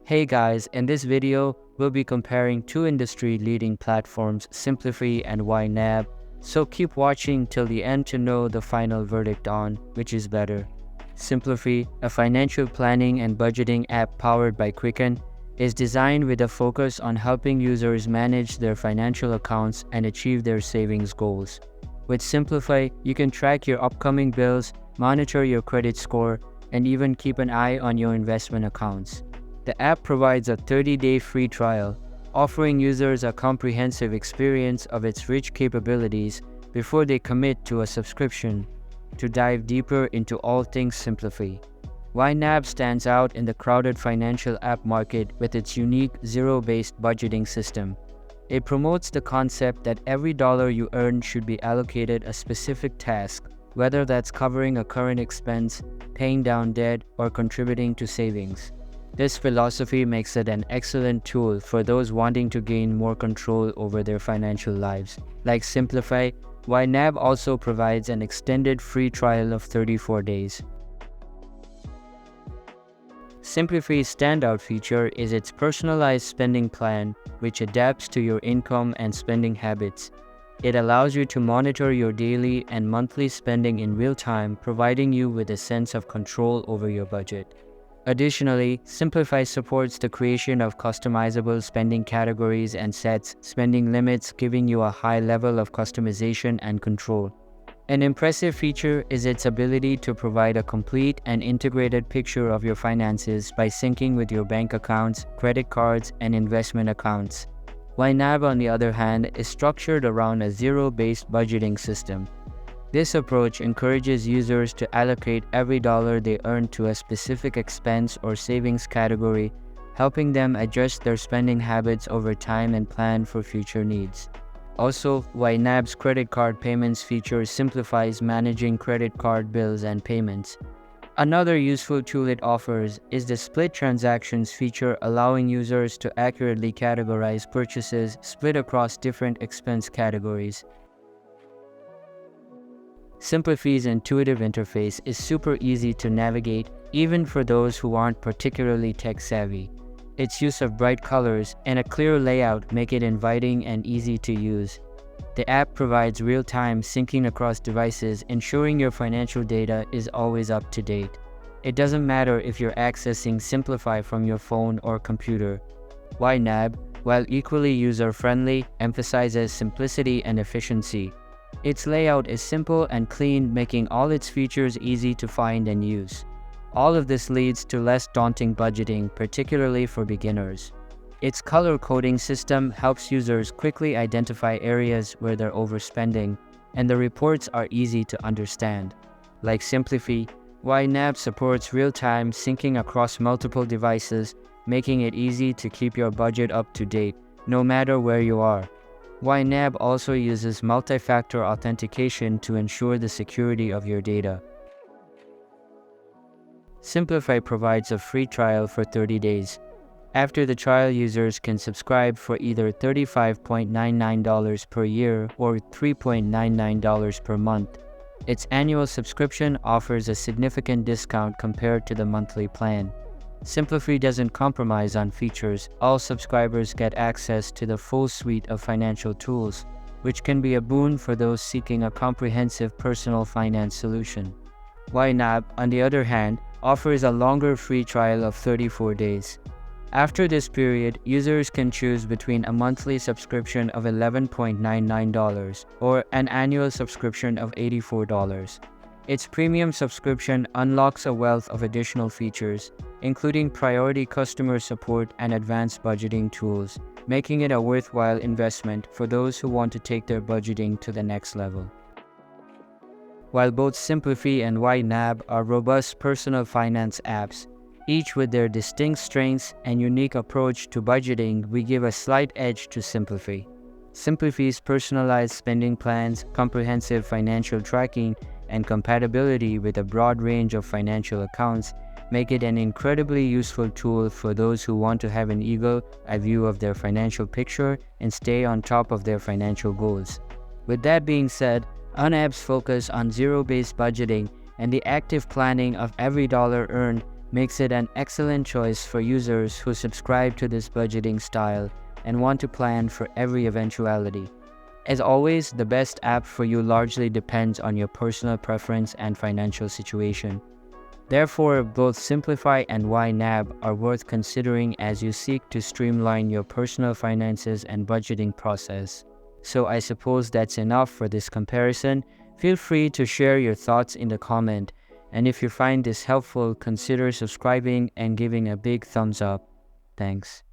Hey guys, in this video, we'll be comparing two industry-leading platforms, Simplifi and YNAB, so keep watching till the end to know the final verdict on which is better. Simplifi, a financial planning and budgeting app powered by Quicken, is designed with a focus on helping users manage their financial accounts and achieve their savings goals. With Simplifi, you can track your upcoming bills, monitor your credit score, and even keep an eye on your investment accounts. The app provides a 30-day free trial, offering users a comprehensive experience of its rich capabilities before they commit to a subscription. To dive deeper into all things Simplifi, YNAB stands out in the crowded financial app market with its unique zero-based budgeting system. It promotes the concept that every dollar you earn should be allocated a specific task, whether that's covering a current expense, paying down debt, or contributing to savings. This philosophy makes it an excellent tool for those wanting to gain more control over their financial lives. Like Simplifi, YNAB also provides an extended free trial of 34 days. Simplifi's standout feature is its personalized spending plan, which adapts to your income and spending habits. It allows you to monitor your daily and monthly spending in real time, providing you with a sense of control over your budget. Additionally, Simplifi supports the creation of customizable spending categories and sets spending limits, giving you a high level of customization and control. An impressive feature is its ability to provide a complete and integrated picture of your finances by syncing with your bank accounts, credit cards, and investment accounts. YNAB, on the other hand, is structured around a zero-based budgeting system. This approach encourages users to allocate every dollar they earn to a specific expense or savings category, helping them adjust their spending habits over time and plan for future needs. Also, YNAB's credit card payments feature simplifies managing credit card bills and payments. Another useful tool it offers is the split transactions feature, allowing users to accurately categorize purchases split across different expense categories. Simplifi's intuitive interface is super easy to navigate, even for those who aren't particularly tech-savvy. Its use of bright colors and a clear layout make it inviting and easy to use. The app provides real-time syncing across devices, ensuring your financial data is always up to date. It doesn't matter if you're accessing Simplifi from your phone or computer. YNAB, while equally user-friendly, emphasizes simplicity and efficiency. Its layout is simple and clean, making all its features easy to find and use. All of this leads to less daunting budgeting, particularly for beginners. Its color coding system helps users quickly identify areas where they're overspending, and the reports are easy to understand. Like Simplifi, YNAB supports real-time syncing across multiple devices, making it easy to keep your budget up to date, no matter where you are. YNAB also uses multi-factor authentication to ensure the security of your data. Simplifi provides a free trial for 30 days. After the trial, users can subscribe for either $35.99 per year or $3.99 per month. Its annual subscription offers a significant discount compared to the monthly plan. Simplifi doesn't compromise on features. All subscribers get access to the full suite of financial tools, which can be a boon for those seeking a comprehensive personal finance solution. YNAB, on the other hand, offers a longer free trial of 34 days. After this period, users can choose between a monthly subscription of $11.99 or an annual subscription of $84. Its premium subscription unlocks a wealth of additional features, including priority customer support and advanced budgeting tools, making it a worthwhile investment for those who want to take their budgeting to the next level. While both Simplifi and YNAB are robust personal finance apps, each with their distinct strengths and unique approach to budgeting, we give a slight edge to Simplifi. Simplifi's personalized spending plans, comprehensive financial tracking, and compatibility with a broad range of financial accounts make it an incredibly useful tool for those who want to have an eagle-eye view of their financial picture and stay on top of their financial goals. With that being said, YNAB's focus on zero-based budgeting and the active planning of every dollar earned makes it an excellent choice for users who subscribe to this budgeting style and want to plan for every eventuality. As always, the best app for you largely depends on your personal preference and financial situation. Therefore, both Simplifi and YNAB are worth considering as you seek to streamline your personal finances and budgeting process. So I suppose that's enough for this comparison. Feel free to share your thoughts in the comment, and if you find this helpful, consider subscribing and giving a big thumbs up. Thanks.